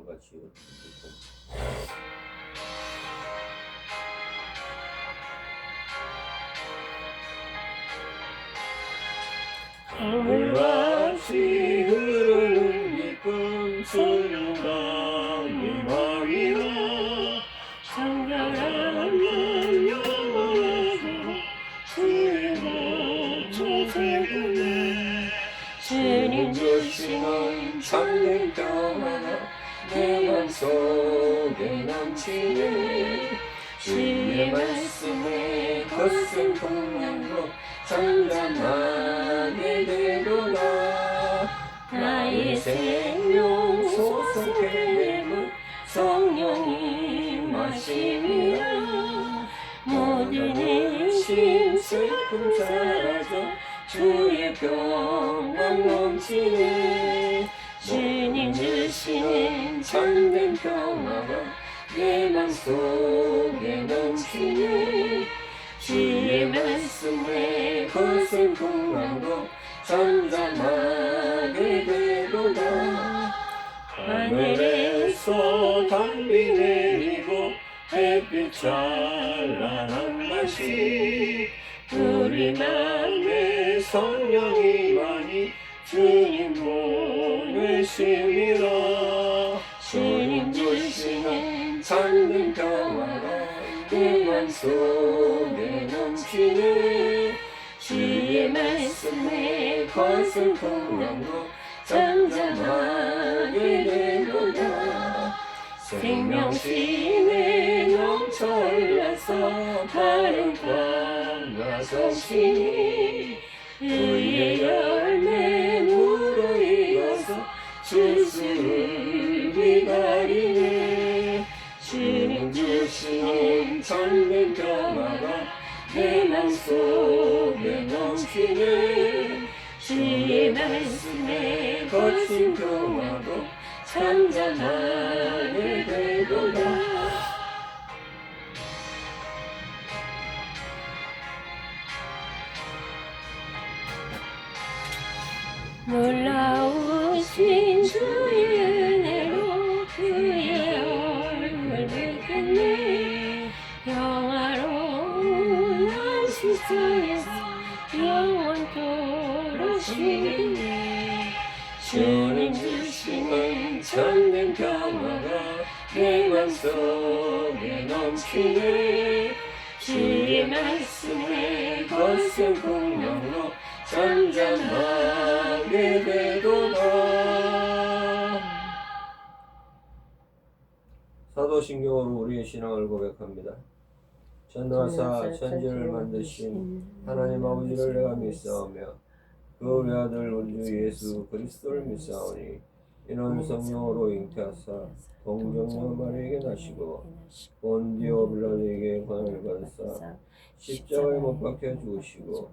같이 하늘같이 흐르는 기쁨 소중함이 마음이라 정결한 영원하고 주의 목조 세우네 주님 주시는 참된 평화가 내 맘속에 넘치네 주의 말씀에 거센 풍랑도 잠잠하게 되도다 나의 생명 소속해 내물 성령이 마심이라 모든 의심 슬픔 사라져 주의 평강 넘치네 주님 주시는 참된 평화가 내 맘속에 넘치네 주의 말씀에 거센 풍랑도 잠잠하게 되도다 하늘에서 담비 내리고 햇빛 찬란한 것이 우리 맘에 성령이 많이 주님 보내심이라 주님 주시는 참된 평화가 내 맘속에 넘치네 주의 말씀에 거센 풍랑도 잠잠하게 되도다 생명신에 넘쳐 흘러서 바른 광과 성신이 의의 열매 무로 이어서 주수를 기다리네 주님 주시는 참된 평화가 내 맘속에 넘치네 주의 말씀에 거친 평화도 잠잠하게 되도다 놀라우신 주의 은혜로 그의 얼굴 뵙겠네 평화로운 안식처에서 영원토록 쉬겠네 주님 주시는 참된 평화가 내 맘속에 넘치네 주의 말씀에 거센 풍랑으로 잠잠하게 되도다 사도신경으로 우리의 신앙을 고백합니다. 전능하사 천지를 만드신 하나님 아버지를 내가 믿사오며 그 외아들 우리 주 예수 그리스도를 믿사오니 이는 성령으로 잉태하사 동정녀 마리에게 나시고 본디오 빌라도에게 고난을 받으사 십자가에 못 박혀 죽으시고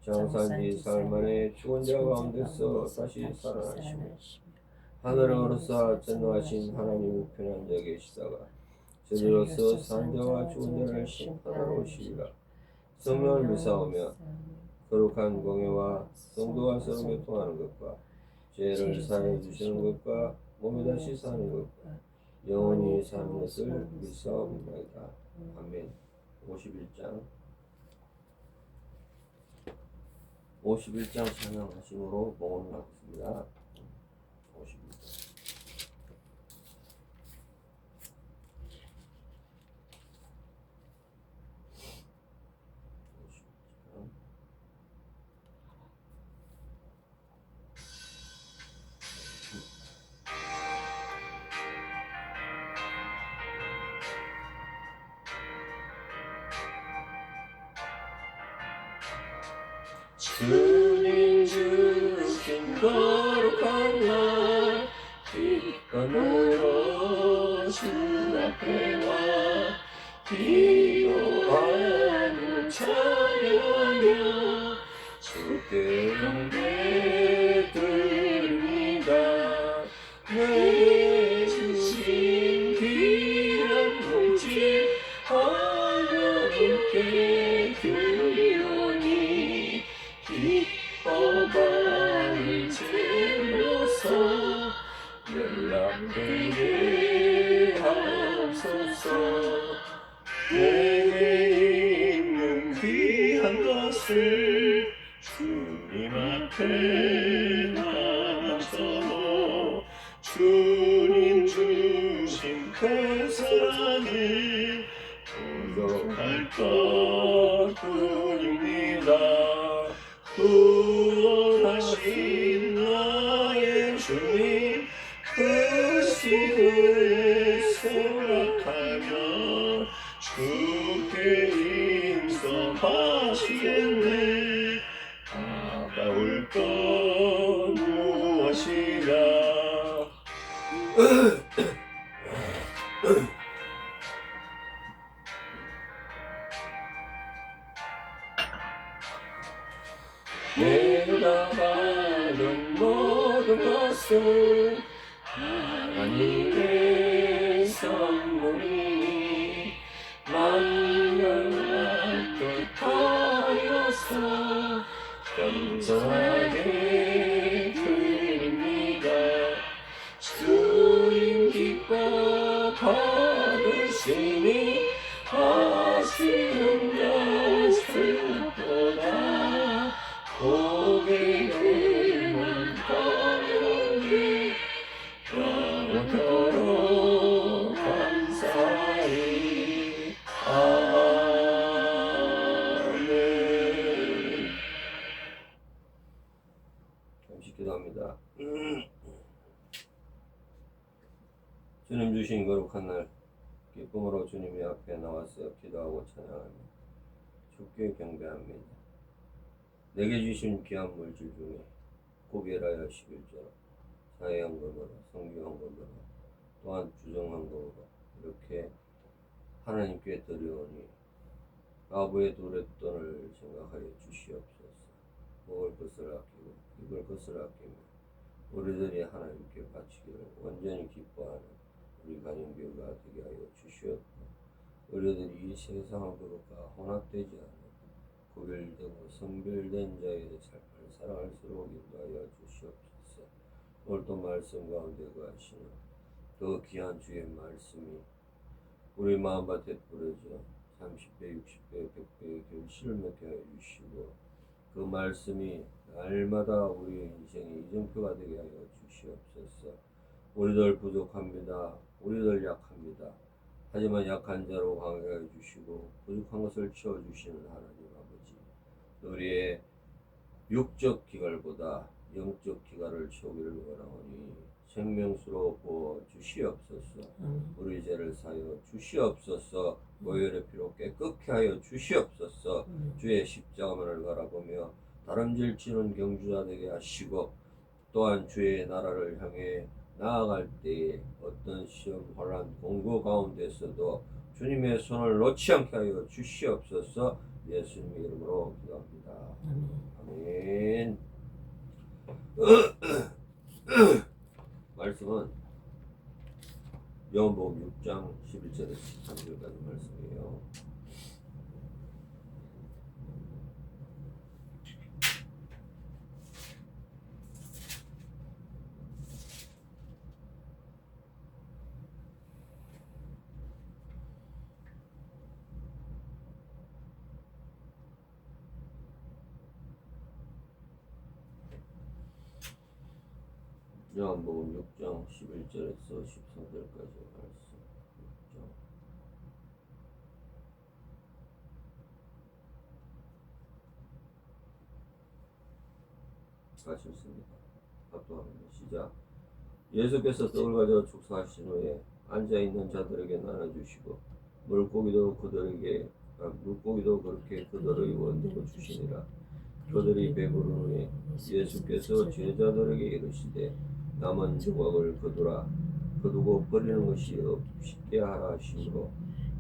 장사한 지 사흘 만에 죽은 자 가운데서 다시 살아나시고 하늘에 오르사 전능하신 하나님 우편에 앉아 계시다가 저리로서 산 자와 죽은 자를 심판하러 오시리라. 성령을 믿사오며 거룩한 공예와 성도와 서로 교통하는 것과 죄를 사하여 주시는 것과 몸이 다시 사는 것과 영원히 사는 것을 믿사옵나이다. 아멘. 51장 찬양하심으로 봉헌을 하겠습니다. 51장. 주님 주신 거룩한 날 뒷건으로 주 앞에 와 기도하고 찬양하며 주께 영광 드립니다 내게 주신 귀한 물질 하나님께 드리오니 기뻐받을 죄로서 연락되게 내게 있는 귀한 것을 주님 앞에 감사로 주님 주신 그 사랑이 부족할 것뿐입니다. 구원하신 나의 주님 그 시대에 생각하며 주께 인정하시겠네. 아까울 것 무엇이라. 내가 받은 모든 것은 하나님의 선물이니 만나는 뜻하여서 감사하게 드립니다. 주님 기뻐 받으시니 하시는 것보다 고개를 떨어지 영원토록 감사히. 아멘. 잠시 기도합니다. 주님 주신 거룩한 날 기쁨으로 주님의 앞에 나와서 기도하고 찬양하며 주께 경배합니다. 내게 주신 귀한 물질 중에 구별하여 11조로 사회헌금으로 성교헌금으로 또한 주정헌금으로 이렇게 하나님께 드리오니 아부의 두랫돈을 생각하여 주시옵소서. 먹을 것을 아끼고 입을 것을 아끼며 우리들이 하나님께 바치기를 온전히 기뻐하는 우리 가정교회가 되게 하여 주시옵고 우리들이 이 세상을 그릇과 혼합되지 않은 구별되고 성별된 자의 삶을 살아갈수록 인도하여 주시옵소서. 오늘도 말씀 가운데 거하시는 그 귀한 주의 말씀이 우리 마음밭에 뿌려져 30배, 60배, 100배의 결실을 맺게 하여 주시고 그 말씀이 날마다 우리의 인생의 이정표가 되게 하여 주시옵소서. 우리들 부족합니다. 우리들 약합니다. 하지만 약한 자로 강하게 하여 주시고 부족한 것을 채워주시는 하나님 아버지, 우리의 육적 기갈보다 영적 기갈을 채우기를 원하오니 생명수로 부어 주시옵소서. 우리 죄를 사여 주시옵소서. 보혈의 피로 깨끗게 하여 주시옵소서. 주의 십자가만을 바라보며 다름질치는 경주자 되게 하시고 또한 주의 나라를 향해 나아갈 때에 어떤 시험, 혼란, 공고 가운데서도 주님의 손을 놓지 않게 하여 주시옵소서. 예수님의 이름으로 기도합니다. 아멘. 말씀은 요한복음 6장 11절에서 13절까지 말씀이에요. 요한복음 6장 11절에서 13절까지 말씀. 6장. 같이 읽습니다. 합독합니다. 시작. 예수께서 떡을 가져 축사하신 후에 앉아있는 자들에게 나눠주시고 물고기도 그렇게 그들의 원으로 주시니라. 그들이 배부른 후에 예수께서 제자들에게 이르시되 남은 조각을 거두고 버리는 것이 없게 하라 하시므로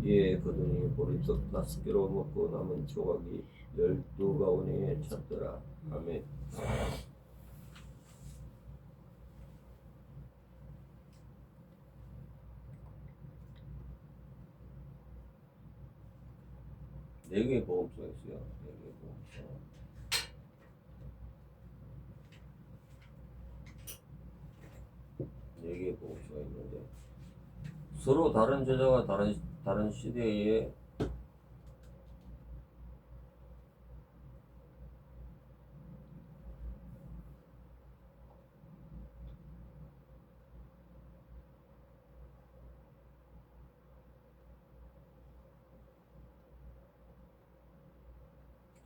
이에 거두니 보리떡 5개로 먹고 남은 조각이 12가운에 찼더라. 아멘. 네 개의 보험소가 있어요. 4개의 보험소. 네 개의 보험소가 있는데 서로 다른 제자가 다른 시대에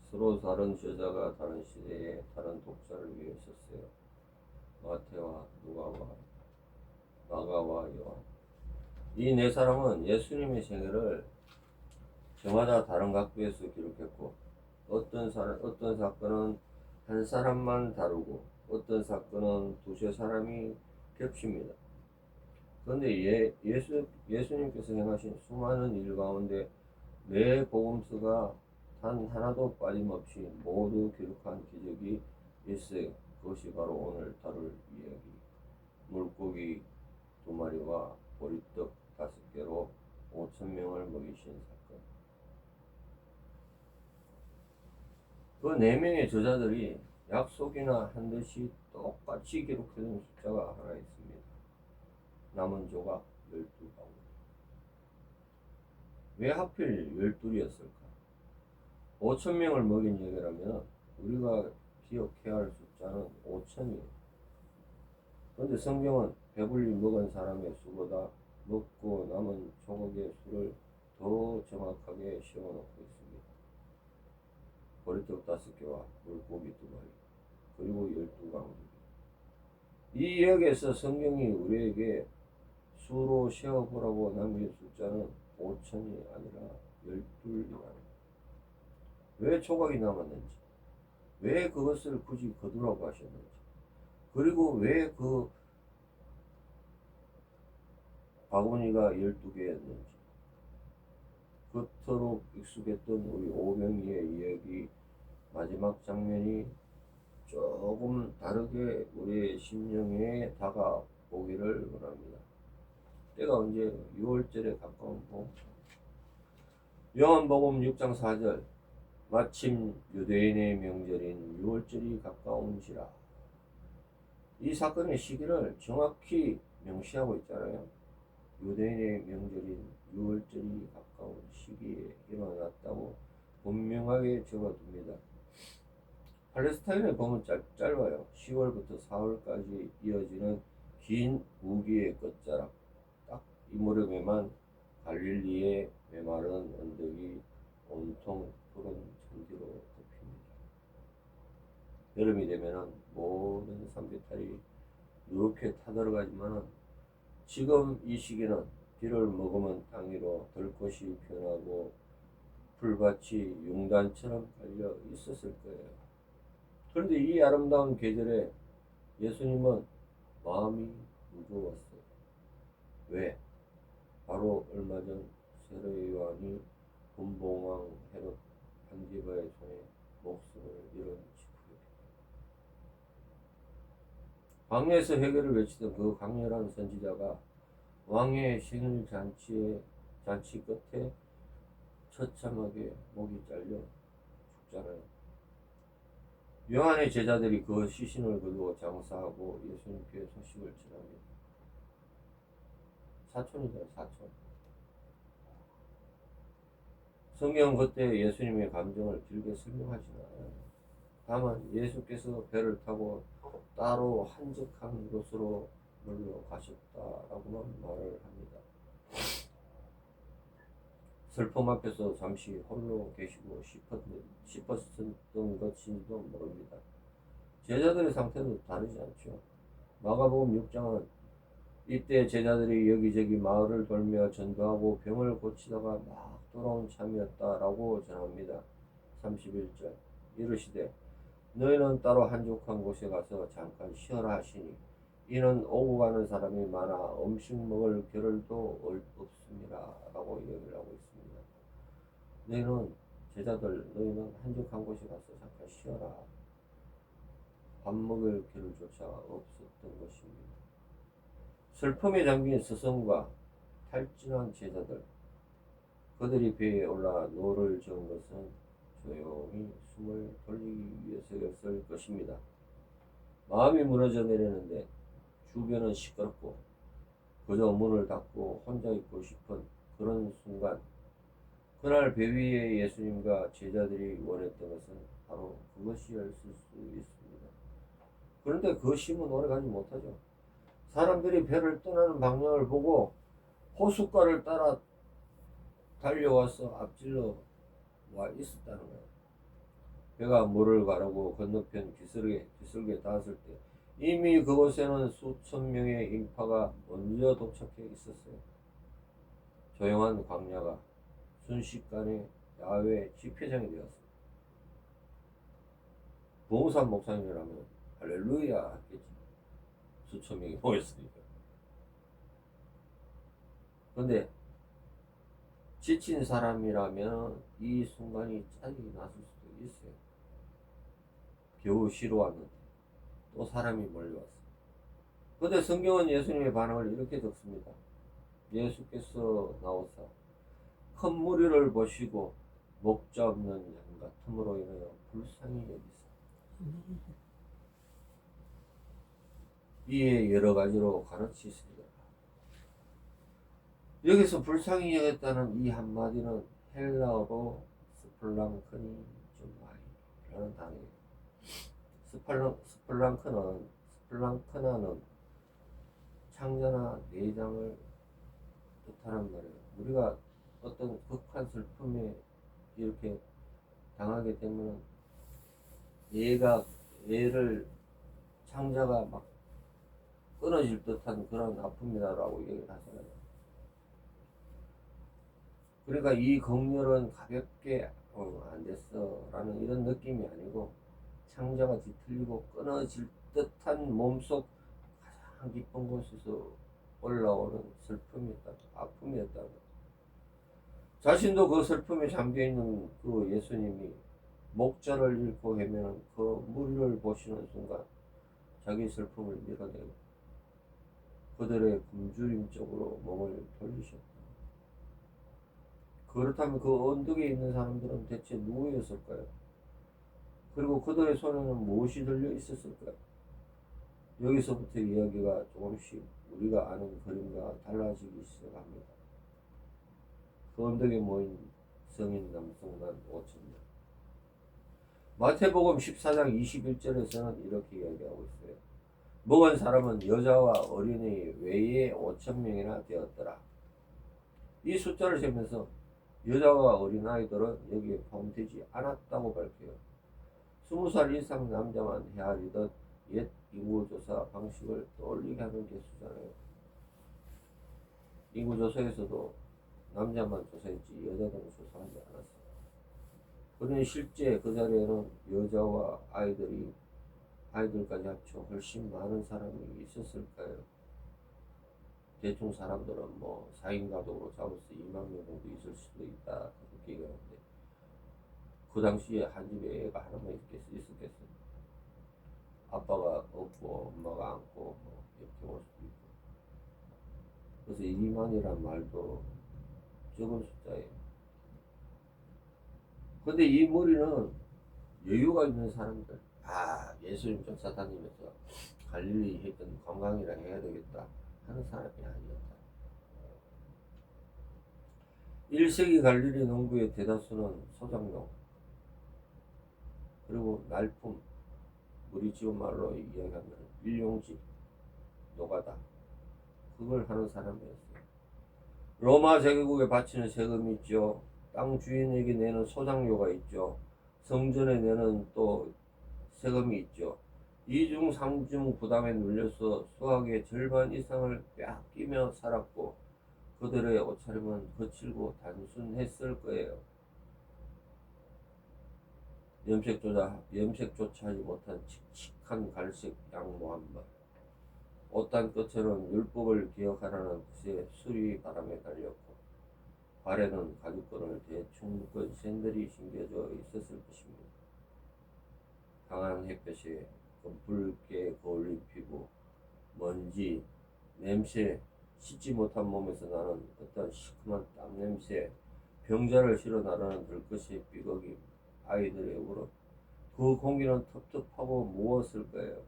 서로 다른 저자가 다른 시대에 다른 독자를 위해 썼어요. 마태와 누가와 마가와 요한. 이 네 사람은 예수님의 생애를 저마다 다른 각도에서 기록했고, 어떤 사건은 한 사람만 다루고 어떤 사건은 두세 사람이 겹칩니다. 그런데 예수님께서 행하신 수많은 일 가운데 매 복음서가 단 하나도 빠짐없이 모두 기록한 기적이 있어요. 그것이 바로 오늘 다룰 이야기. 물고기 2마리와 보리떡 5개로 5,000명을 먹이신 사건. 그 4명의 저자들이 약속이나 한 듯이 똑같이 기록해둔 숫자가 하나 있습니다. 남은 조각 12가구. 왜 하필 12이었을까? 5,000명을 먹인 얘기라면 우리가 기억해야 할 숫자는 5,000이에요. 그런데 성경은 배불리 먹은 사람의 수보다 먹고 남은 조각의 수를 더 정확하게 세워놓고 있습니다. 보리떡 5개와 물고기 2마리, 그리고 12가구. 이 이야기에서 성경이 우리에게 수로 세어보라고 남긴 숫자는 5,000이 아니라 12이라는. 왜 조각이 남았는지, 왜 그것을 굳이 거두라고 하셨는지, 그리고 왜 그 바구니가 12개였는지, 그토록 익숙했던 우리 오병이의 이야기 마지막 장면이 조금 다르게 우리의 심령에 다가오기를 원합니다. 때가 언제? 6월절에 가까운 봄. 요한복음 6장 4절. 마침 유대인의 명절인 6월절이 가까운지라. 이 사건의 시기를 정확히 명시하고 있잖아요. 유대인의 명절인 6월절이 가까운 시기에 일어났다고 분명하게 적어둡니다. 팔레스타인의 봄은 짧아요. 10월부터 4월까지 이어지는 긴 우기의 끝자락. 딱 이 무렵에만 갈릴리의 메마른 언덕이 온통 푸른 천지로 덮입니다. 여름이 되면은 모든 산비탈이 누렇게 타들어가지만은 지금 이 시기는 비를 머금은 땅 위로 들꽃이 피어나고 풀밭이 융단처럼 깔려 있었을 거예요. 그런데 이 아름다운 계절에 예수님은 마음이 무거웠어요. 왜? 바로 얼마 전 세례 요한이 분봉왕 헤롯 안디바의 손에 목숨을 잃은 직후에 광야에서 회개를 외치던 그 강렬한 선지자가 왕의 생일 잔치 끝에 처참하게 목이 잘려 죽잖아요. 요한의 제자들이 그 시신을 거두어 장사하고 예수님께 소식을 전합니다. 사촌이잖아요, 사촌. 성경은 그때 예수님의 감정을 길게 설명하지 않아요. 다만 예수께서 배를 타고 따로 한적한 곳으로 물러가셨다라고만 말을 합니다. 슬픔 앞에서 잠시 홀로 계시고 싶었던 것인지도 모릅니다. 제자들의 상태도 다르지 않죠. 마가복음 6장은 이때 제자들이 여기저기 마을을 돌며 전도하고 병을 고치다가 막 돌아온 참이었다라고 전합니다. 31절. 이르시되 너희는 따로 한적한 곳에 가서 잠깐 쉬어라 하시니 이는 오고 가는 사람이 많아 음식 먹을 겨를도 없습니다 라고 이야기를 하고 있습니다. 너희는 한적한 곳에 가서 잠깐 쉬어라. 밥 먹을 겨를조차 없었던 것입니다. 슬픔에 잠긴 스승과 탈진한 제자들, 그들이 배에 올라 노를 저은 것은 조용히 숨을 돌리기 위해서였을 것입니다. 마음이 무너져 내리는데 주변은 시끄럽고 그저 문을 닫고 혼자 있고 싶은 그런 순간, 그날 배 위에 예수님과 제자들이 원했던 것은 바로 그것이었을 수 있습니다. 그런데 그 힘은 오래가지 못하죠. 사람들이 배를 떠나는 방향을 보고 호숫가를 따라 달려와서 앞질러 와 있었다는 거예요. 배가 물을 가르고 건너편 기슭에 닿았을 때 이미 그곳에는 수천 명의 인파가 먼저 도착해 있었어요. 조용한 광야가 순식간에 야외 집회장이 되었습니다. 부흥산 목사님이라면 할렐루야 했겠지. 수천 명이 모였으니까. 그런데 지친 사람이라면 이 순간이 짜증이 났을 수도 있어요. 겨우 쉬러 왔는데 또 사람이 몰려왔어요. 그런데 성경은 예수님의 반응을 이렇게 적습니다. 예수께서 나오사 큰 무리를 보시고 목자 없는 양과 틈으로 인하여 불쌍히 여기사 이에 여러 가지로 가르치시리라. 여기서 불쌍히 여겼다는 이 한마디는 헬라어로 스플랑크니 라는 단어예요. 스플랑크나는 창자나 내장을 뜻하는 말이에요. 우리가 어떤 극한 슬픔에 이렇게 당하게 되면 얘를 창자가 막 끊어질 듯한 그런 아픔이다라고 얘기를 하잖아요. 그러니까 이 극렬은 가볍게 안 됐어 라는 이런 느낌이 아니고 창자가 뒤틀리고 끊어질 듯한 몸속 가장 깊은 곳에서 올라오는 슬픔이었다, 아픔이었다. 자신도 그 슬픔에 잠겨있는 그 예수님이 목자를 잃고 헤매는 그 무리를 보시는 순간 자기 슬픔을 밀어내고 그들의 굶주림 쪽으로 몸을 돌리셨다. 그렇다면 그 언덕에 있는 사람들은 대체 누구였을까요? 그리고 그들의 손에는 무엇이 들려 있었을까요? 여기서부터 이야기가 조금씩 우리가 아는 그림과 달라지기 시작합니다. 그 언덕에 모인 성인 남성만 5,000명. 마태복음 14장 21절에서는 이렇게 이야기하고 있어요. 먹은 사람은 여자와 어린이 외에 5,000명이나 되었더라. 이 숫자를 세면서 여자와 어린아이들은 여기에 포함되지 않았다고 밝혀요. 20살 이상 남자만 헤아리던 옛 인구조사 방식을 떠올리게 하는 개수잖아요. 인구조사에서도 남자만 조사했지 여자들은 조사하지 않았어요. 그런데 실제 그 자리에는 여자와 아이들까지 합쳐 훨씬 많은 사람이 있었을까요? 대충 사람들은 뭐 4인 가족으로 잡아서 2만 명 정도 있을 수도 있다 그렇게 얘기하는데 그 당시에 한 집에 애가 하나만 있었겠어요? 아빠가 없고 엄마가 안고 뭐 이렇게 올 수도 있고. 그래서 2만이란 말도 적은 숫자예요. 근데 이 무리는 여유가 있는 사람들, 예수님 쫓아다니면서 갈릴리 했던 관광이라 해야 되겠다 하는 사람이 아니었다. 1세기 갈릴리 농부의 대다수는 소작농, 그리고 날품, 우리 지금 말로 이야기하면 일용직, 노가다, 그걸 하는 사람이었어요. 로마 제국에 바치는 세금이 있죠. 땅 주인에게 내는 소장료가 있죠. 성전에 내는 또 세금이 있죠. 이중 삼중 부담에 눌려서 수확의 절반 이상을 빼앗기며 살았고 그들의 옷차림은 거칠고 단순했을 거예요. 염색조차 하지 못한 칙칙한 갈색 양모 한 번. 옷단 끝에는 율법을 기억하라는 뜻의 술이 바람에 달렸고 발에는 가죽끈을 대충 묶은 샌들이 신겨져 있었을 것입니다. 강한 햇볕에 붉게 거울린 피부, 먼지, 냄새, 씻지 못한 몸에서 나는 어떤 시큼한 땀 냄새, 병자를 실어 나르는 들것의 삐걱임, 아이들의 울음, 그 공기는 텁텁하고 무엇을 거예요.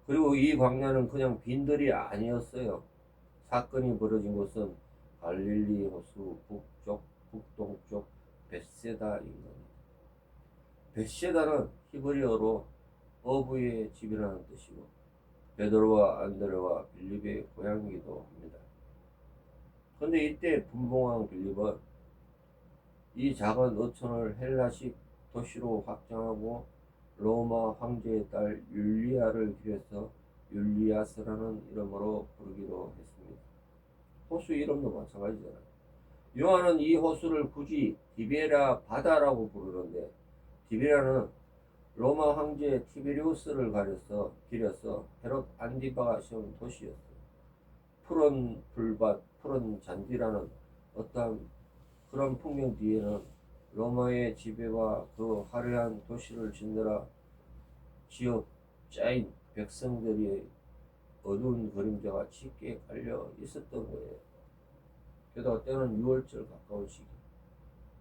그리고 이 광야는 그냥 빈들이 아니었어요. 사건이 벌어진 곳은 갈릴리 호수 북동쪽 벳세다인 겁니다. 벳세다는 히브리어로 어부의 집이라는 뜻이고 베드로와 안드레와 빌립의 고향이기도 합니다. 그런데 이때 분봉왕 빌립은 이 작은 어촌을 헬라식 도시로 확장하고 로마 황제의 딸 율리아를 기려서 율리아스라는 이름으로 부르기로 했습니다. 호수 이름도 마찬가지잖아요. 요한은 이 호수를 굳이 디베라 바다라고 부르는데 디베라는 로마 황제 티베리우스를 기려서 헤롯 안디바가 세운 도시였어요. 푸른 풀밭, 푸른 잔디라는 어떤 그런 풍경 뒤에는 로마의 지배와 그 화려한 도시를 짓느라 지어 짜인 백성들의 어두운 그림자가 짙게 깔려 있었던 거예요. 게다가 때는 6월절 가까운 시기.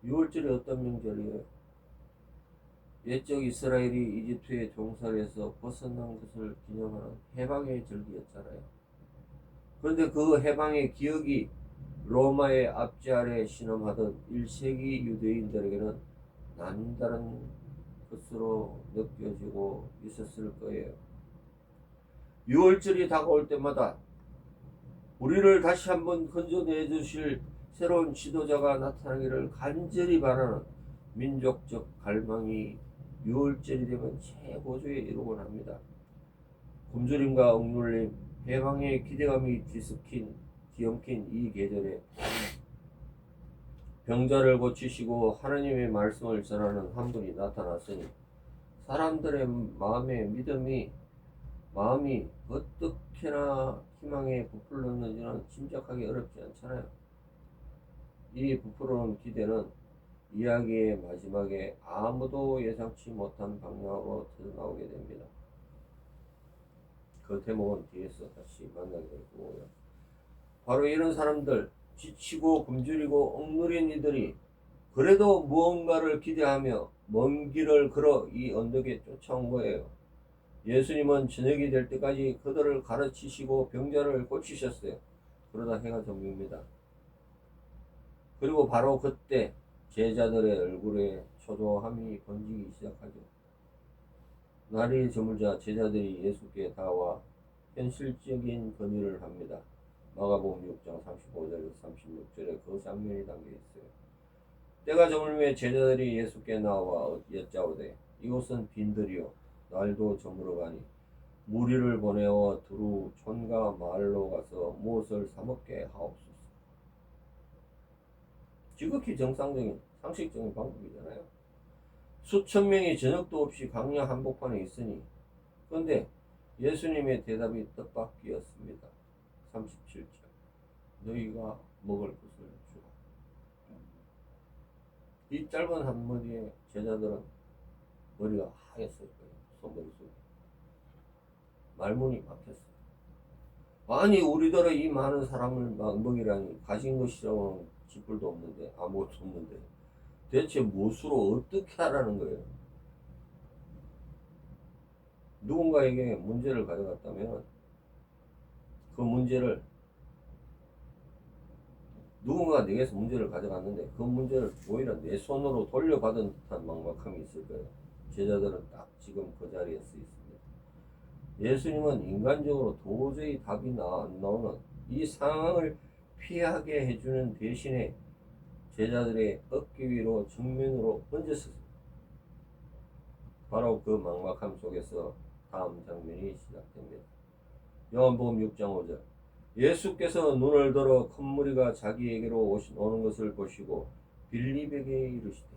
6월절이 어떤 명절이에요? 옛적 이스라엘이 이집트의 종살에서 벗어난 것을 기념하는 해방의 절기였잖아요. 그런데 그 해방의 기억이 로마의 압제 아래 신음하던 1세기 유대인들에게는 남다른 것으로 느껴지고 있었을 거예요. 6월절이 다가올 때마다 우리를 다시 한번 건져내 주실 새로운 지도자가 나타나기를 간절히 바라는 민족적 갈망이 6월절이 되면 최고조에 이르곤 합니다. 굶주림과 억눌림, 해방의 기대감이 뒤엉킨 이 계절에 병자를 고치시고 하나님의 말씀을 전하는 한 분이 나타났으니 사람들의 마음이 어떻게나 희망에 부풀었는지는 짐작하기 어렵지 않잖아요. 이 부풀어온 기대는 이야기의 마지막에 아무도 예상치 못한 방향으로 터져나오게 됩니다. 그 대목은 뒤에서 다시 만나게 될 거고요. 바로 이런 사람들, 지치고 굶주리고 억누린 이들이 그래도 무언가를 기대하며 먼 길을 걸어 이 언덕에 쫓아온 거예요. 예수님은 저녁이 될 때까지 그들을 가르치시고 병자를 고치셨어요. 그러다 해가 저뭅니다. 그리고 바로 그때 제자들의 얼굴에 초조함이 번지기 시작하죠. 날이 저물자 제자들이 예수께 다가와 현실적인 건의를 합니다. 마가복음 6장 35절 36절에 그 장면이 담겨 있어요. 때가 저물매 제자들이 예수께 나와 여짜오되 이곳은 빈들이요 날도 저물어가니 무리를 보내어 두루 촌과 마을로 가서 무엇을 사 먹게 하옵소서. 지극히 정상적인 상식적인 방법이잖아요. 수천 명이 저녁도 없이 광야 한복판에 있으니 그런데 예수님의 대답이 뜻밖이었습니다. 37절 너희가 먹을 것을 주라. 이 짧은 한마디에 제자들은 머리가 하였을 거예요. 손머리 속에 말문이 막혔어요. 아니 우리들의 이 많은 사람을 막 먹이라니 가진 것이라고는 쥐뿔도 없는데 아무것도 없는데 대체 무엇으로 어떻게 하라는 거예요? 누군가에게 문제를 가져갔다면 그 문제를 누군가 내게서 문제를 가져갔는데 그 문제를 오히려 내 손으로 돌려받은 듯한 막막함이 있을 거예요. 제자들은 딱 지금 그 자리에 서 있습니다. 예수님은 인간적으로 도저히 답이 안 나오는 이 상황을 피하게 해주는 대신에 제자들의 어깨 위로 정면으로 얹었습니다. 바로 그 막막함 속에서 다음 장면이 시작됩니다. 요한복음 6장 5절 예수께서 눈을 들어 큰 무리가 자기에게로 오는 것을 보시고 빌립에게 이르시되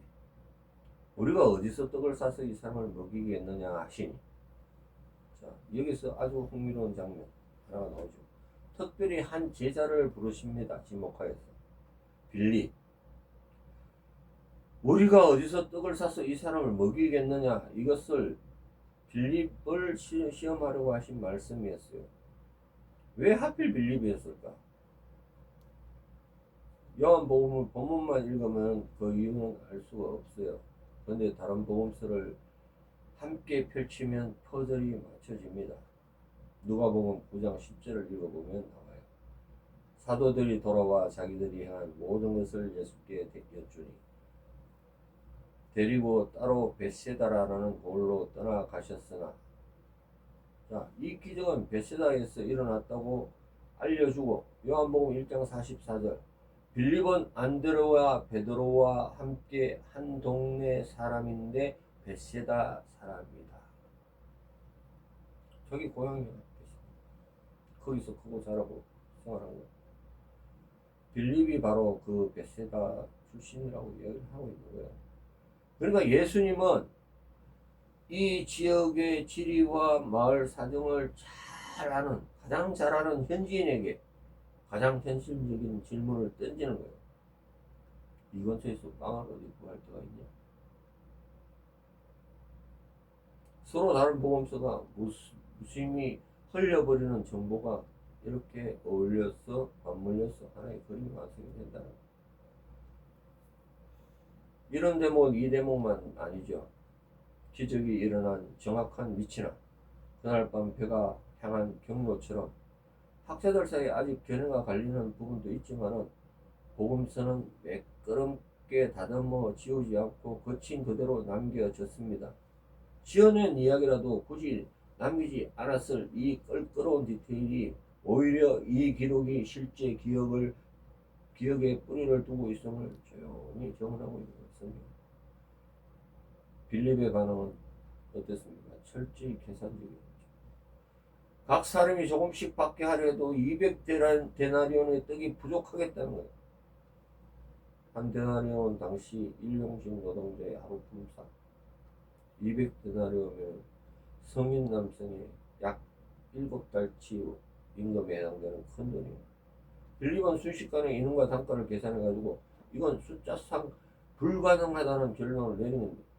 우리가 어디서 떡을 사서 이 사람을 먹이겠느냐 하시니 자, 여기서 아주 흥미로운 장면 하나가 나오죠. 특별히 한 제자를 부르십니다. 지목하여서 빌립 우리가 어디서 떡을 사서 이 사람을 먹이겠느냐 이것을 빌립을 시험하려고 하신 말씀이었어요. 왜 하필 빌립이었을까? 요한복음을 본문만 읽으면 그 이유는 알 수가 없어요. 그런데 다른 복음서를 함께 펼치면 퍼즐이 맞춰집니다. 누가복음 9장 10절을 읽어보면 나와요. 사도들이 돌아와 자기들이 행한 모든 것을 예수께 여쭈니 데리고 따로 벳세다라는 곳으로 떠나가셨으나, 자, 이 기적은 벳세다에서 일어났다고 알려주고, 요한복음 1장 44절, 빌립은 안드레와 베드로와 함께 한 동네 사람인데 벳세다 사람이다. 저기 고향이야. 거기서 크고 자라고 생활한 거야. 빌립이 바로 그 벳세다 출신이라고 이야기를 하고 있는 거야. 그러니까 예수님은 이 지역의 지리와 마을 사정을 잘 아는, 가장 잘 아는 현지인에게 가장 현실적인 질문을 던지는 거예요. 이 근처에서 빵을 어디 구할 데가 있냐? 서로 다른 복음서가 무심히 흘려버리는 정보가 이렇게 어울려서 맞물려서 하나의 그림이 완성이 된다는 거예요. 이런 대목, 이 대목만 아니죠. 기적이 일어난 정확한 위치나 그날 밤 배가 향한 경로처럼 학자들 사이에 아직 견해가 갈리는 부분도 있지만은 복음서는 매끄럽게 다듬어 지우지 않고 거친 그대로 남겨졌습니다. 지어낸 이야기라도 굳이 남기지 않았을 이 껄끄러운 디테일이 오히려 이 기록이 실제 기억에 뿌리를 두고 있음을 조용히 정언하고 있는 것입니다. 빌립의 반응은 어땠습니까? 철저히 계산적이었죠. 각 사람이 조금씩 받게 하려 해도 200데나리온의 떡이 부족하겠다는 거예요. 한 데나리온 당시 일용직 노동자의 하루 품삯 200데나리온이면 성인 남성의 약 7달치 임금에 해당되는 큰 돈이에요. 빌립은 순식간에 이능과 단가를 계산해가지고 이건 숫자상 불가능하다는 결론을 내리는 거예요.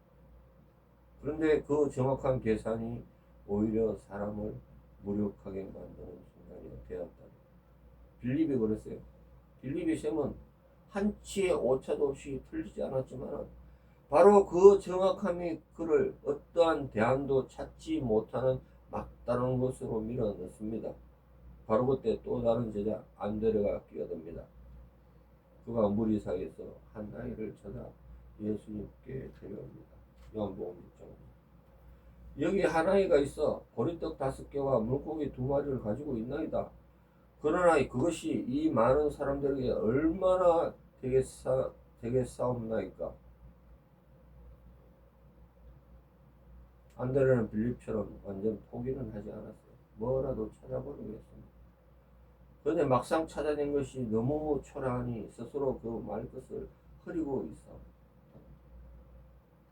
그런데 그 정확한 계산이 오히려 사람을 무력하게 만드는 순간이 되었다. 빌립이 그랬어요. 빌립의 시험은 한치의 오차도 없이 틀리지 않았지만 바로 그 정확함이 그를 어떠한 대안도 찾지 못하는 막다른 곳으로 밀어넣습니다. 바로 그때 또 다른 제자 안드레가 끼어듭니다. 그가 무리 사이에서 한 아이를 찾아 예수님께 데려옵니다. 요한복음 6장. 여기 한 아이가 있어 보리떡 5개와 물고기 2마리를 가지고 있나이다. 그러나 그것이 이 많은 사람들에게 얼마나 되겠사옵나이까. 안드레는 빌립처럼 완전 포기는 하지 않았어요. 뭐라도 찾아보려겠습니다. 그런데 막상 찾아낸 것이 너무 초라하니 스스로 그 말것을 흐리고 있어.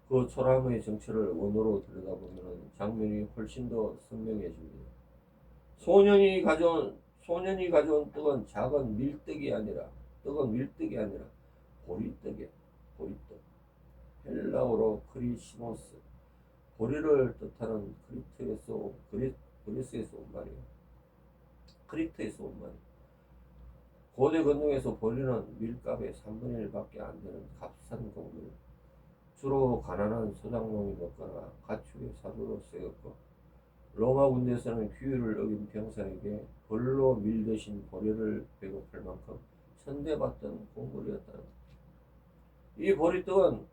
그 초라함의 정체를 원으로 들여다보면 장면이 훨씬 더 선명해집니다. 소년이 가져온 떡은 작은 밀떡이 아니라 보리떡이야. 보리떡. 헬라어로 크리시모스. 보리를 뜻하는 그리스에서 온 말이에요. 크리트에서 온 말이에요. 고대 건동에서 보리는 밀값의 3분의 1밖에 안 되는 값싼 곡물. 주로 가난한 소작농이 먹거나 가축의 사료로 쓰였고, 로마 군대에서는 규율을 어긴 병사에게 벌로 밀 대신 보리를 배급할 만큼 천대받던 곡물이었다는 것. 이 보리떡은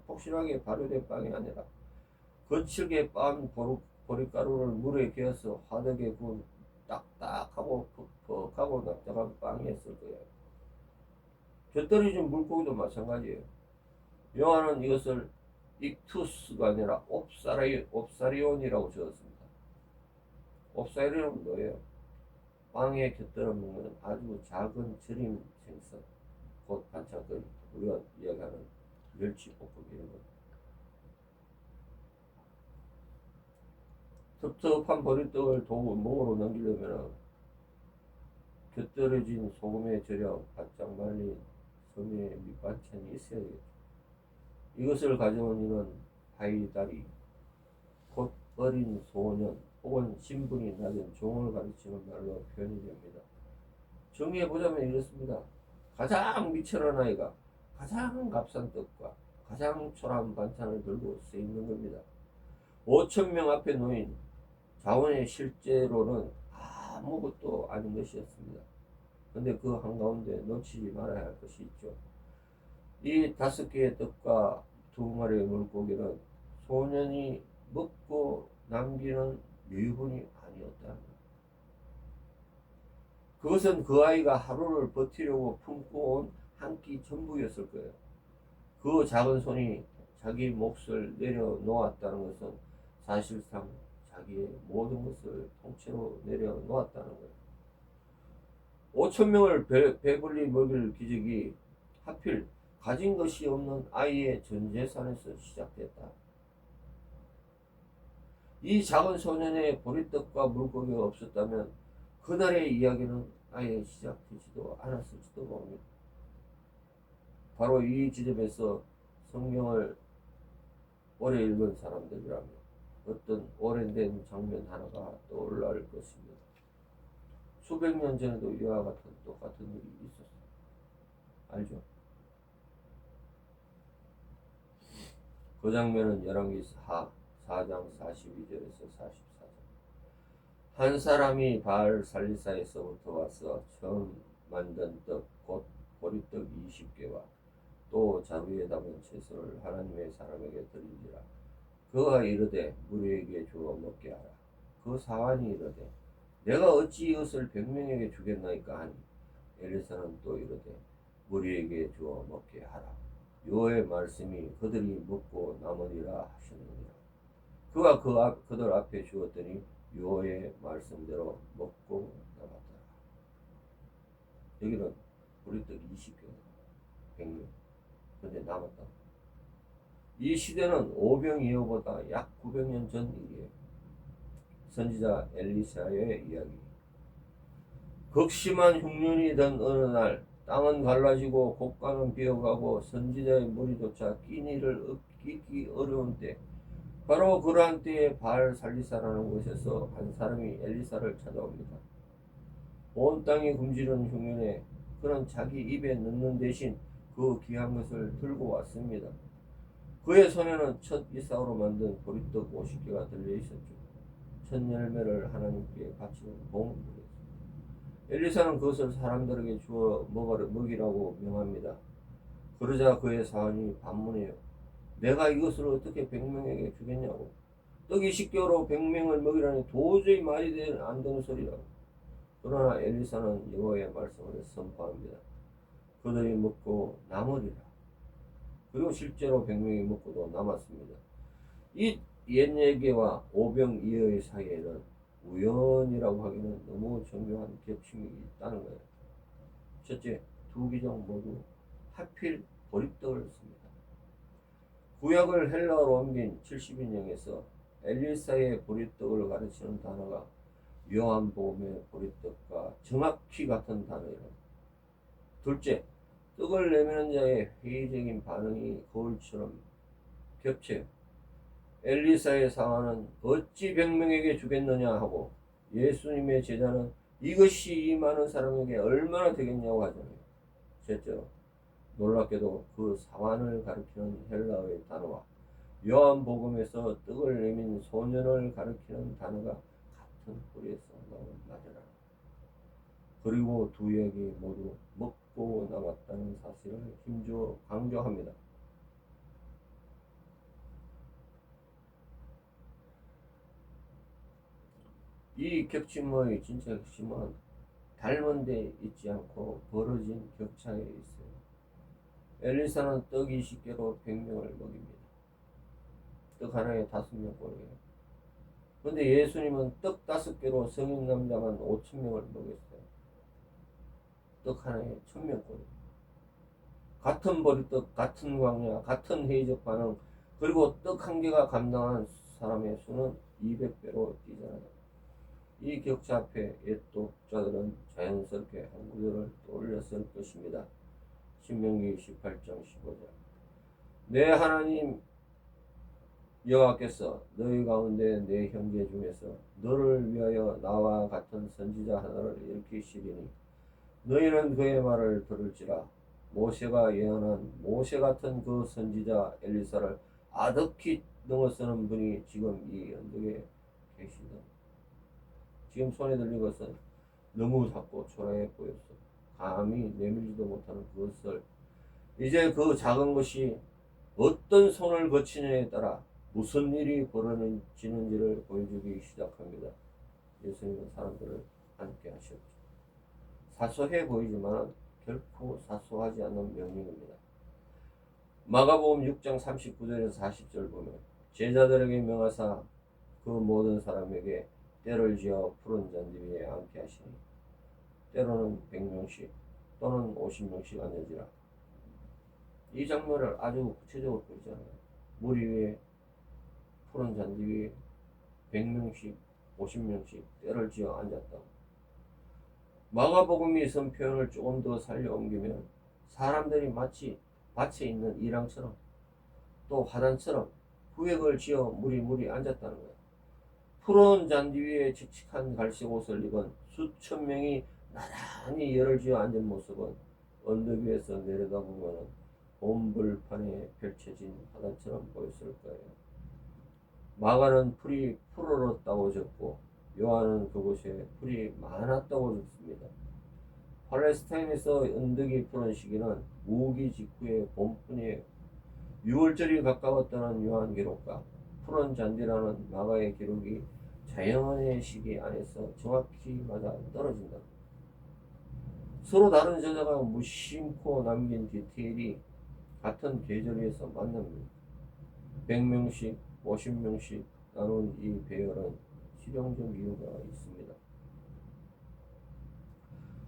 폭신하게 발효된 빵이 아니라 거칠게 빻은 보리가루를 물에 개어서 화덕에 구운 딱딱하고 퍽퍽하고 납작한 빵이었을 거예요. 곁들여진 물고기도 마찬가지예요. 요한은 이것을 익투스가 아니라 옵사리온이라고 적었습니다. 옵사리온은 뭐예요? 빵에 곁들여 먹는 아주 작은 절임 생선, 곧 반찬거리, 우리가 이야기하는 멸치볶음 이런 것. 텁텁한 보리떡을 목으로 넘기려면 곁들여진 소금에 절여 바짝 말린 섬의 밑반찬이 있어야 되겠죠. 이것을 가져온 이는 하이다리, 곧 어린 소년 혹은 신분이 낮은 종을 가르치는 말로 표현이 됩니다. 정리해보자면 이렇습니다. 가장 미천한 아이가 가장 값싼 떡과 가장 초라한 반찬을 들고 서 있는 겁니다. 5,000명 앞에 놓인 자원의 실제로는 아무것도 아닌 것이었습니다. 근데 그 한가운데 놓치지 말아야 할 것이 있죠. 이 5개의 떡과 2마리의 물고기는 소년이 먹고 남기는 유익이 아니었다는 거예요. 그것은 그 아이가 하루를 버티려고 품고 온 한 끼 전부였을 거예요. 그 작은 손이 자기 몫을 내려놓았다는 것은 사실상 자기의 모든 것을 통째로 내려놓았다는 거예요. 5천 명을 배불리 먹일 기적이 하필 가진 것이 없는 아이의 전 재산에서 시작됐다. 이 작은 소년의 보리떡과 물고기가 없었다면 그날의 이야기는 아예 시작되지도 않았을지도 모릅니다. 바로 이 지점에서 성경을 오래 읽은 사람들이라면 어떤 오래된 장면 하나가 떠올랄 것입니다. 수백 년 전에도 이와 같은 똑같은 일이 있었어요. 알죠? 그 장면은 열왕기하 4장 42절에서 44절. 한 사람이 바알 살리사에서부터 와서 처음 만든 떡 곧 보리떡 20개와 또 자루에 담은 채소를 하나님의 사람에게 드리니라. 그가 이르되 무리에게 주어 먹게 하라. 그 사환이 이르되 내가 어찌 이것을 100명에게 주겠나이까 하니 엘리사는 또 이르되 무리에게 주어 먹게 하라. 여호와의 말씀이 그들이 먹고 남으리라 하셨느니라. 그가 그들 앞에 주었더니 여호와의 말씀대로 먹고 남았더라. 여기는 보리떡 20개, 100명. 근데 남았다. 이 시대는 오병이어보다 약 900년 전 일이에요. 선지자 엘리사의 이야기. 극심한 흉년이 든 어느 날 땅은 갈라지고 곡간은 비어가고 선지자의 머리조차 끼니를 끼기 어려운 때, 바로 그러한 때에 바알 살리사라는 곳에서 한 사람이 엘리사를 찾아옵니다. 온 땅이 굶주린 흉년에 그는 자기 입에 넣는 대신 그 귀한 것을 들고 왔습니다. 그의 손에는 첫 이삭으로 만든 보리떡 50개가 들려있었죠. 첫 열매를 하나님께 바치는 봉헌물이었습니다. 엘리사는 그것을 사람들에게 주어 먹이라고 명합니다. 그러자 그의 사환이 반문해요. 내가 이것을 어떻게 100명에게 주겠냐고. 떡 20개로 100명을 먹이라니 도저히 말이 안 되는 소리라고. 그러나 엘리사는 여호와의 말씀을 선포합니다. 그들이 먹고 남으리라. 그리고 실제로 100명이 먹고도 남았습니다. 이 옛 얘기와 오병이어의 사이에는 우연이라고 하기는 너무 정교한 겹침이 있다는 거예요. 첫째, 두 기종 모두 하필 보리떡을 씁니다. 구약을 헬라어로 옮긴 70인용에서 엘리사의 보리떡을 가르치는 단어가 요한복음의 보리떡과 정확히 같은 단어입니다. 둘째, 떡을 내미는 자의 회의적인 반응이 거울처럼 겹쳐요. 엘리사의 상황은 어찌 100명에게 주겠느냐 하고 예수님의 제자는 이것이 이 많은 사람에게 얼마나 되겠냐고 하잖아요. 셋째로 놀랍게도 그 상황을 가리키는 헬라어의 단어와 요한복음에서 떡을 내민 소년을 가리키는 단어가 같은 뿌리에서 나온 말이라. 그리고 두 이야기 모두 먹고 남았다는 사실을 힘주어 강조합니다. 이 겹침의 진짜 핵심은 닮은 데 있지 않고 벌어진 격차에 있어요. 엘리사는 떡 20개로 100명을 먹입니다. 떡 하나에 5명 꼴이에요. 근데 예수님은 떡 5개로 성인 남자만 5,000명을 먹였어요. 떡 하나에 1,000명 꼴이에요. 같은 보리떡, 같은 광야, 같은 회의적 반응, 그리고 떡 한 개가 감당한 사람의 수는 200배로 뛰잖아요. 이 격차 앞에 옛 독자들은 자연스럽게 한 구절을 떠올렸을 것입니다. 신명기 18장 15절. 내 하나님 여호와께서 너희 가운데 내 형제 중에서 너를 위하여 나와 같은 선지자 하나를 일으키시리니 너희는 그의 말을 들을지라. 모세가 예언한 모세 같은 그 선지자 엘리사를 아득히 넘어서는 분이 지금 이 언덕에 계시다. 지금 손에 들린 것은 너무 작고 초라해 보였어. 감히 내밀지도 못하는 그것을 이제 그 작은 것이 어떤 손을 거치느냐에 따라 무슨 일이 벌어지는지를 보여주기 시작합니다. 예수님은 사람들을 함께 하셨죠. 사소해 보이지만 결코 사소하지 않는 명령입니다. 마가복음 6장 39절에서 40절 보면 제자들에게 명하사 그 모든 사람에게 때를 지어 푸른 잔디 위에 앉게 하시니 때로는 100명씩 또는 50명씩 앉으리라. 이 장면을 아주 구체적으로 보이잖아요. 물 위에 푸른 잔디 위에 100명씩 50명씩 때를 지어 앉았다고. 마가복음이 선 표현을 조금 더 살려 옮기면 사람들이 마치 밭에 있는 이랑처럼 또 화단처럼 구획을 지어 무리무리 앉았다는 거예요. 푸른 잔디 위에 칙칙한 갈색 옷을 입은 수천 명이 나란히 열을 지어 앉은 모습은 언덕 위에서 내려다보면 온불판에 펼쳐진 화단처럼 보였을 거예요. 마가는 풀이 푸르렀다고 적고 요한은 그곳에 풀이 많았다고 적습니다. 팔레스타인에서 언덕이 푸른 시기는 우기 직후의 봄뿐이에요. 6월절이 가까웠다는 요한 기록과 푸른 잔디라는 마가의 기록이 자연의 시기 안에서 정확히 맞아 떨어진다. 서로 다른 저자가 무심코 남긴 디테일이 같은 계절에서 만납니다. 100명씩, 50명씩 나눈 이 배열은 실용적 이유가 있습니다.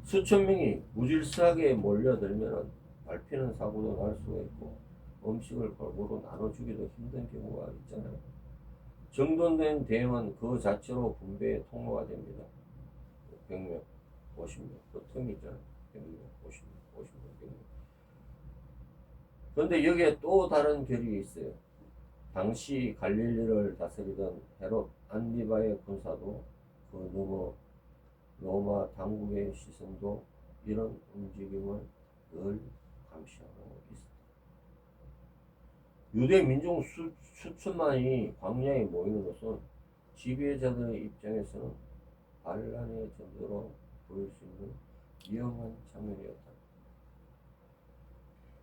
수천 명이 무질서하게 몰려들면 밟히는 사고도 날 수가 있고 음식을 골고루 나눠주기도 힘든 경우가 있잖아요. 정돈된 대응은 그 자체로 분배의 통로가 됩니다. 100명, 50명, 그 틈이 있잖아요. 100명, 50명, 50명, 100명. 그런데 여기에 또 다른 결이 있어요. 당시 갈릴리를 다스리던 헤롯 안디바의 군사도 그 너머 로마 당국의 시선도 이런 움직임을 늘 감시하고 있었다. 유대 민족 수천만이 광야에 모이는 것은 지배자들의 입장에서는 반란의 정도로 보일 수 있는 위험한 장면이었다.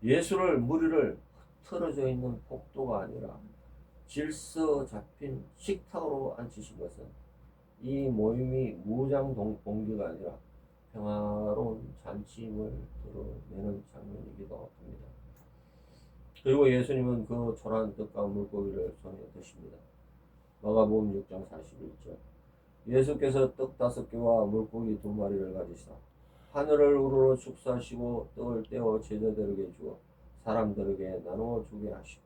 예수를 무리를 틀어져 있는 폭도가 아니라 질서 잡힌 식탁으로 앉히신 것은 이 모임이 무장 봉기가 아니라 평화로운 잔치임을 드러내는 장면이기도 합니다. 그리고 예수님은 그 초라한 떡과 물고기를 손에 드십니다. 마가복음 6장 41절. 예수께서 떡 5개와 물고기 2마리를 가지사 하늘을 우러러 축사하시고 떡을 떼어 제자들에게 주어 사람들에게 나누어 주게 하시고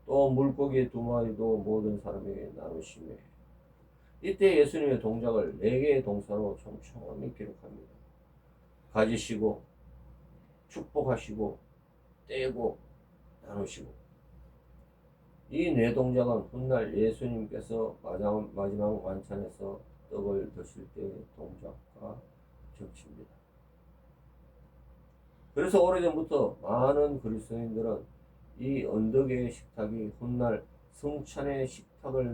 또 물고기 2마리도 모든 사람에게 나누시며. 이때 예수님의 동작을 4개의 동사로 촘촘히 기록합니다. 가지시고 축복하시고 떼고 나누시고. 이 4동작은 훗날 예수님께서 마지막晚餐에서 떡을 드실 때의 동작과 겹칩니다. 그래서 오래전부터 많은 그리스도인들은 이 언덕의 식탁이 훗날 성찬의 식탁을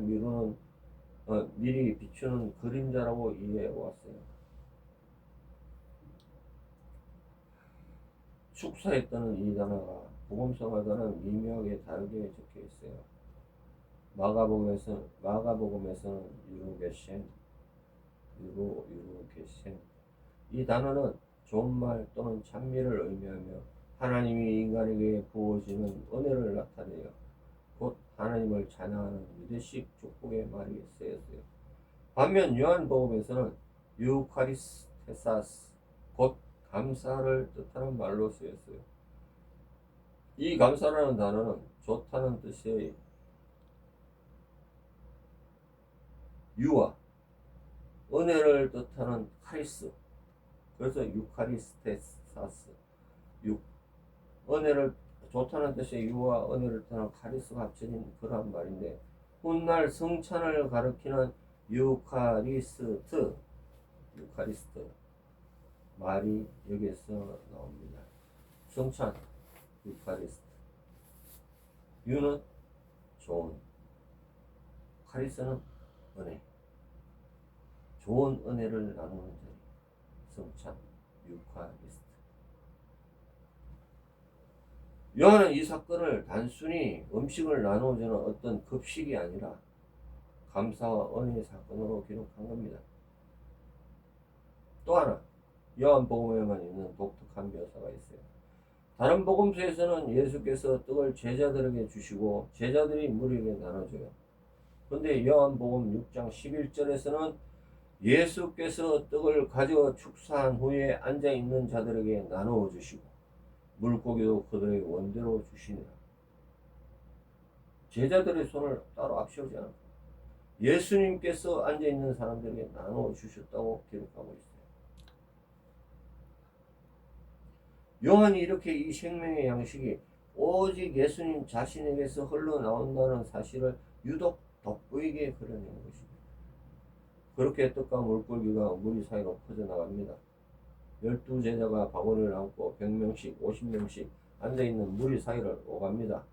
미리 비추는 그림자라고 이해해 왔어요. 축사했다는 이 단어가 복음성하고는 미묘하게 다르게 적혀 있어요. 마가복음에서는 유로게센 이 단어는 존말 또는 찬미를 의미하며 하나님이 인간에게 부어지는 은혜를 나타내요. 곧 하나님을 찬양하는 유대식 축복의 말이 쓰였어요. 반면 요한복음에서는 유카리스테사스 곧 감사를 뜻하는 말로 쓰였어요. 이 감사라는 단어는 좋다는 뜻의 유와 은혜를 뜻하는 카리스, 그래서 유카리스테사스, 은혜를 좋다는 뜻의 유와 은혜를 뜻하는 카리스가 합쳐진 그런 말인데 훗날 성찬을 가리키는 유카리스트 말이 여기에서 나옵니다. 성찬, 유카리스트. 유는 좋은, 카리스는 은혜. 좋은 은혜를 나누는 자리, 성찬, 유카리스트. 요한은 이 사건을 단순히 음식을 나누어주는 어떤 급식이 아니라 감사와 은혜의 사건으로 기록한 겁니다. 또 하나, 요한복음에만 있는 독특한 묘사가 있어요. 다른 복음서에서는 예수께서 떡을 제자들에게 주시고 제자들이 무리에게 나눠줘요. 그런데 요한복음 6장 11절에서는 예수께서 떡을 가져 축사한 후에 앉아있는 자들에게 나누어 주시고 물고기도 그들에게 원대로 주시니라. 제자들의 손을 따로 앞세우지 않고 예수님께서 앉아있는 사람들에게 나누어 주셨다고 기록하고 있어요. 요한이 이렇게 이 생명의 양식이 오직 예수님 자신에게서 흘러나온다는 사실을 유독 돋보이게 그려낸 것입니다. 그렇게 떡과 물고기가 무리 사이로 퍼져나갑니다. 12제자가 바구니를 안고 100명씩 50명씩 앉아있는 무리 사이를 오갑니다.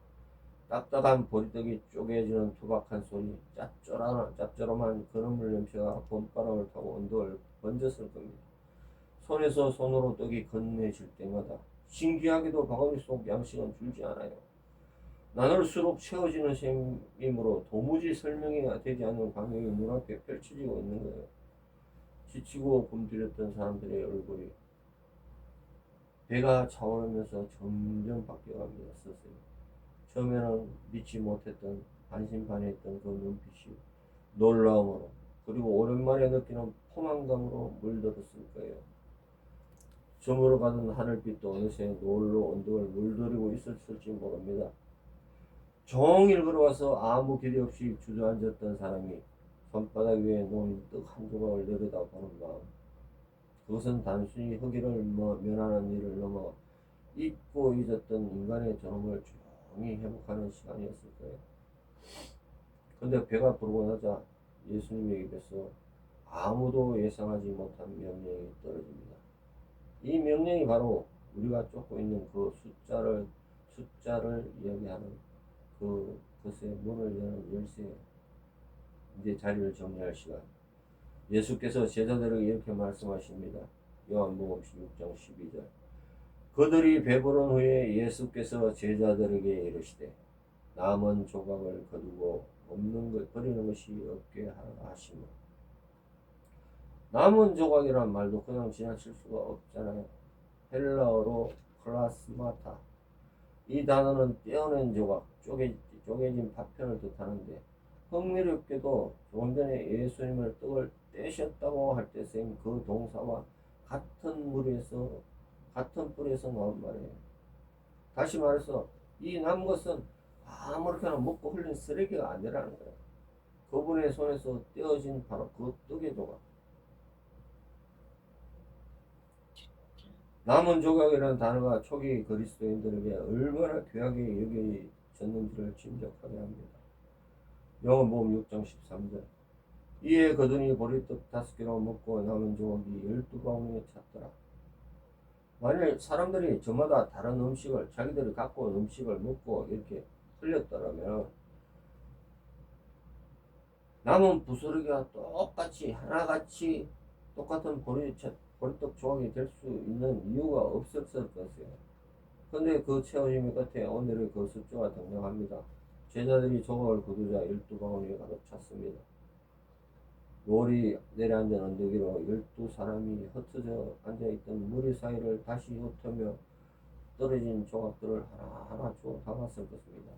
딱딱한 보리떡이 쪼개지는 투박한 소리, 짭조름한 건어물 냄새가 봄바람을 타고 언덕을 번졌을 겁니다. 손에서 손으로 떡이 건네질 때마다 신기하게도 바구니 속 양식은 줄지 않아요. 나눌수록 채워지는 셈이므로 도무지 설명이 되지 않는 광경이 눈앞에 펼쳐지고 있는 거예요. 지치고 굶주렸던 사람들의 얼굴이 배가 차오르면서 점점 바뀌어갑니다. 서서히. 처음에는 믿지 못했던 반신반의했던 그 눈빛이 놀라움으로 그리고 오랜만에 느끼는 포만감으로 물들었을 거예요. 저물어 가는 하늘빛도 어느새 노을로 언덕을 물들이고 있었을지 모릅니다. 종일 걸어와서 아무 길이 없이 주저앉았던 사람이 손바닥 위에 놓인 떡 한 조각을 내려다보는 마음, 그것은 단순히 허기를 면하는 일을 넘어 잊고 잊었던 인간의 존엄을 조용히 회복하는 시간이었을 거예요. 근데 배가 부르고 나자 예수님의 입에서 아무도 예상하지 못한 명령이 떨어집니다. 이 명령이 바로 우리가 쫓고 있는 그 숫자를 이야기하는 그것의 문을 여는 열쇠예요. 이제 자리를 정리할 시간. 예수께서 제자들에게 이렇게 말씀하십니다. 요한복음 16장 12절. 그들이 배부른 후에 예수께서 제자들에게 이르시되 남은 조각을 거두고 없는 것 버리는 것이 없게 하라 하시며. 남은 조각이란 말도 그냥 지나칠 수가 없잖아요. 헬라어로 클라스마타. 이 단어는 떼어낸 조각, 쪼개진 파편을 뜻하는데 흥미롭게도 조금 전에 예수님을 떡을 떼셨다고 할 때 쓰인 그 동사와 같은 뿔에서 나온 말이에요. 다시 말해서 이 남은 것은 아무렇게나 먹고 흘린 쓰레기가 아니라는 거예요. 그분의 손에서 떼어진 바로 그 떡의 조각. 남은 조각이라는 단어가 초기 그리스도인들에게 얼마나 귀하게 여겨졌는지를 짐작하게 합니다. 요한복음 6장 13절. 이에 그들이 보리떡 5개로 먹고 남은 조각이 12바구니에 찼더라. 만일 사람들이 저마다 다른 음식을 자기들이 갖고 온 음식을 먹고 이렇게 흘렸더라면 남은 부스러기와 똑같이 하나같이 똑같은 보리떡 조각이 될 수 있는 이유가 없었을 것이에요. 그런데 그 채워짐의 끝에 오늘의 그 숫자가 등장합니다. 제자들이 조각을 거두자 12바구니에 가득 찼습니다. 노을이 내려앉은 언덕 위로 12사람이 흩어져 앉아있던 무리 사이를 다시 흩으며 떨어진 조각들을 하나하나 주워 담았을 것입니다.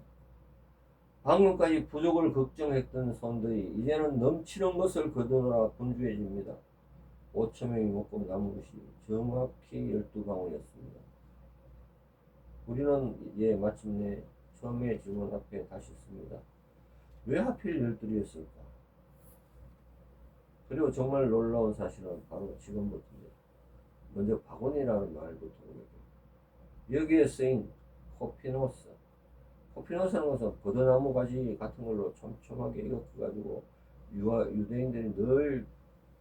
방금까지 부족을 걱정했던 손들이 이제는 넘치는 것을 거두느라 분주해집니다. 5,000명이 먹고 남은 것이 정확히 12바구니였습니다. 우리는 이제 마침내 처음의 질문 앞에 다시 씁니다. 왜 하필 12이었을까? 그리고 정말 놀라운 사실은 바로 지금부터입니다. 먼저 바구니라는 말부터 보겠습니다. 여기에 쓰인 코피노스. 코피노스는 것은 버드나무 가지 같은 걸로 촘촘하게 이렇게가지고 유대인들이 늘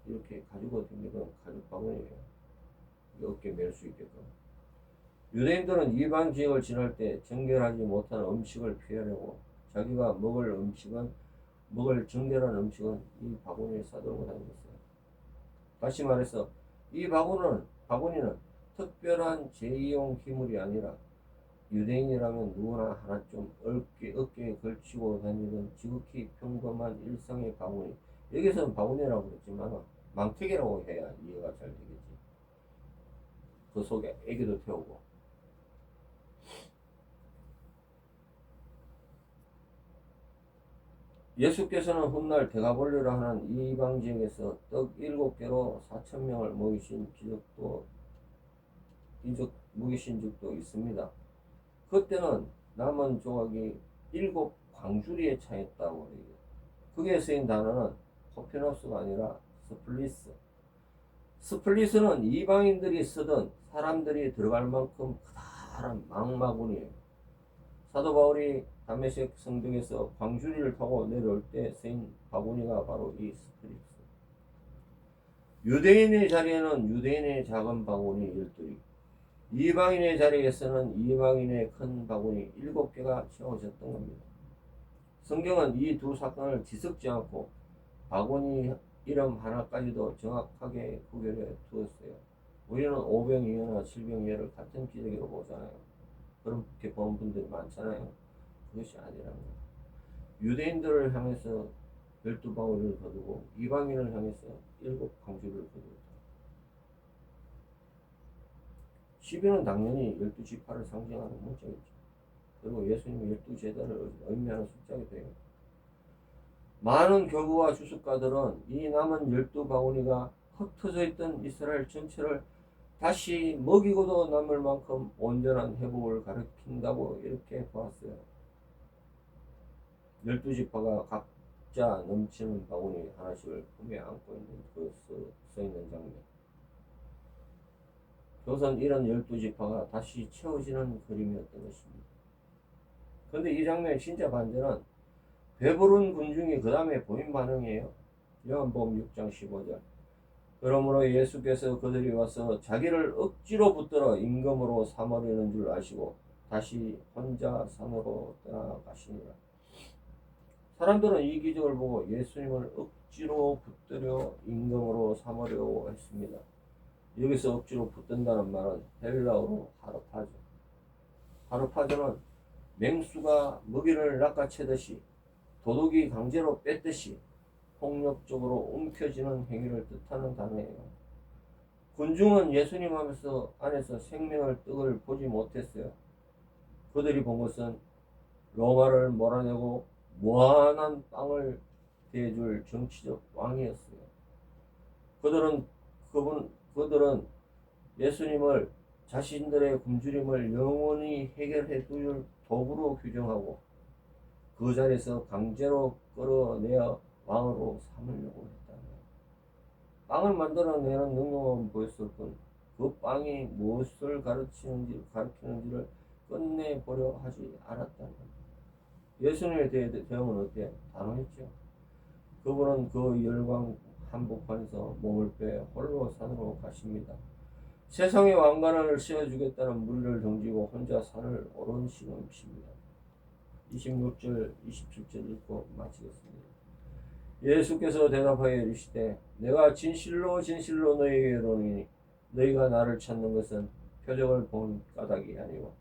이렇게 가지고 다니는 가죽 바구니예요. 어깨에 멜 수 있게끔. 유대인들은 이방 지역을 지날 때 정결하지 못한 음식을 피하려고 자기가 먹을 정결한 음식은 이 바구니에 싸들고 다녔어요. 다시 말해서 이 바구니는 특별한 재이용 기물이 아니라 유대인이라면 누구나 하나쯤 어깨에 걸치고 다니던 지극히 평범한 일상의 바구니. 여기서는 바구니라고 그랬지만 망태기라고 해야 이해가 잘 되겠지. 그 속에 애기도 태우고. 예수께서는 훗날 대가볼리라 하는 이방 지역에서 떡 7개로 4,000명을 먹이신 적도 있습니다. 그때는 남은 조각이 7 광주리에 차있다고 해요. 그게 쓰인 단어는 코피노스가 아니라 스플리스. 스플리스는 이방인들이 쓰던 사람들이 들어갈 만큼 커다란 망마군이에요. 사도 바울이 다메섹 성벽에서 광주리를 타고 내려올 때 쓰인 바구니가 바로 이 스플리스. 유대인의 자리에는 유대인의 작은 바구니 12개, 이방인의 자리에서는 이방인의 큰 바구니 7개가 채워졌던 겁니다. 성경은 이 두 사건을 뒤섞지 않고 바구니 이름 하나까지도 정확하게 구별해 두었어요. 우리는 오병이어나 칠병이어를 같은 기적으로 보잖아요. 그렇게 보는 분들이 많잖아요. 그것이 아니라는 거예요. 유대인들을 향해서 12바구니를 거두고 이방인을 향해서 7 광주를 거두고 12는 당연히 12지파를 상징하는 문자겠죠. 그리고 예수님의 12제자를 의미하는 숫자가 돼요. 많은 교부와 주석가들은 이 남은 12바구니가 흩어져 있던 이스라엘 전체를 다시 먹이고도 남을 만큼 온전한 회복을 가리킨다고 이렇게 보았어요. 12지파가 각자 넘치는 바구니 하나씩을 품에 안고 있는 그 써있는 장면. 조선 이런 12지파가 다시 채워지는 그림이었던 것입니다. 그런데 이 장면의 진짜 반전은 배부른 군중이 그 다음에 보인 반응이에요. 요한복음 6장 15절. 그러므로 예수께서 그들이 와서 자기를 억지로 붙들어 임금으로 삼으려는 줄 아시고 다시 혼자 산으로 떠나가시니라. 사람들은 이 기적을 보고 예수님을 억지로 붙들어 임금으로 삼으려고 했습니다. 여기서 억지로 붙든다는 말은 헬라어로 하르파조. 하르파조는 맹수가 먹이를 낚아채듯이 도둑이 강제로 뺐듯이 폭력적으로 움켜쥐는 행위를 뜻하는 단어예요. 군중은 예수님 안에서 생명을 떡을 보지 못했어요. 그들이 본 것은 로마를 몰아내고 무한한 빵을 대줄 정치적 왕이었어요. 그들은 예수님을 자신들의 굶주림을 영원히 해결해 줄 도구로 규정하고 그 자리에서 강제로 끌어내어 왕으로 삼으려고 했다는 거예요. 빵을 만들어내는 능력은 보였을 뿐 그 빵이 무엇을 가르치는지를 끝내보려 하지 않았다는 거예요. 예수님에 대응은 어때요? 단호했죠. 그분은 그 열광 한복판에서 몸을 빼 홀로 산으로 가십니다. 세상의 왕관을 씌워주겠다는 무리를 등지고 혼자 산을 오르시는십니다. 26절, 27절 읽고 마치겠습니다. 예수께서 대답하여 이르시되 내가 진실로 진실로 너희에게 이르노니 너희가 나를 찾는 것은 표적을 본 까닭이 아니고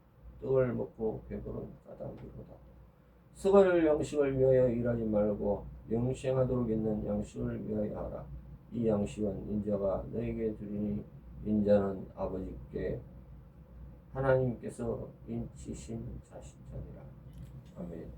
떡을 먹고 배부른 까닭이로다. 썩을 양식을 위하여 일하지 말고 영생하도록 있는 양식을 위하여 하라. 이 양식은 인자가 너희에게 주리니 인자는 아버지께 하나님께서 인치신 자신이라.